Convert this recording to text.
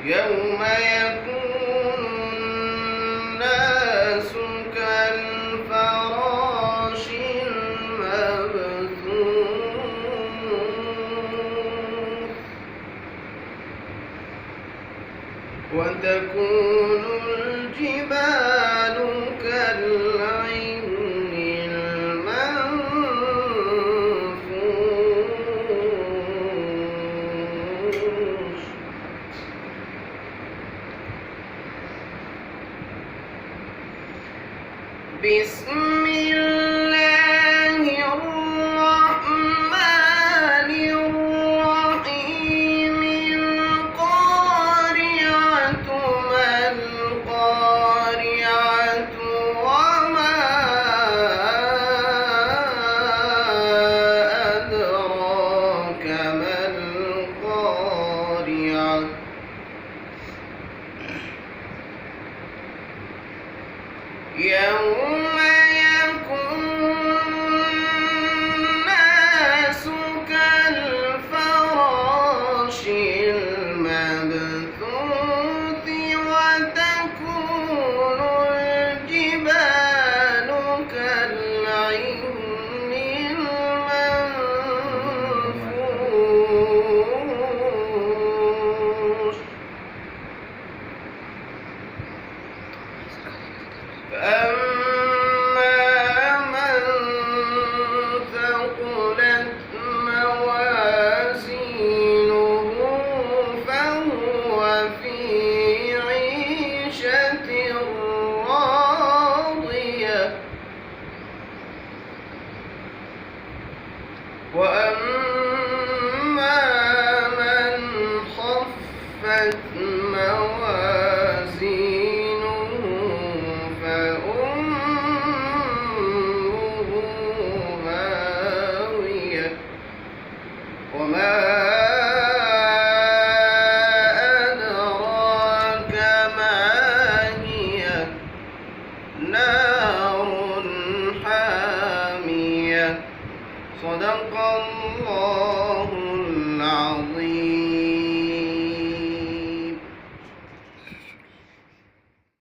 يوم يكون الناس كالفراش المبثوث وتكون الجبال كالعهن المنفوش بسم الله الرحمن الرحيم القارعة ما القارعة وما أدراك ما القارعة يوم يكون الناس كالفراش المبثوث وتكون الجبال كالعهن المنفوش فأما من ثقلت موازينه فهو في عيشة راضية وأما من خفت موازينه فأمه هاوية وما أدراك ما هي نار حامية صدق الله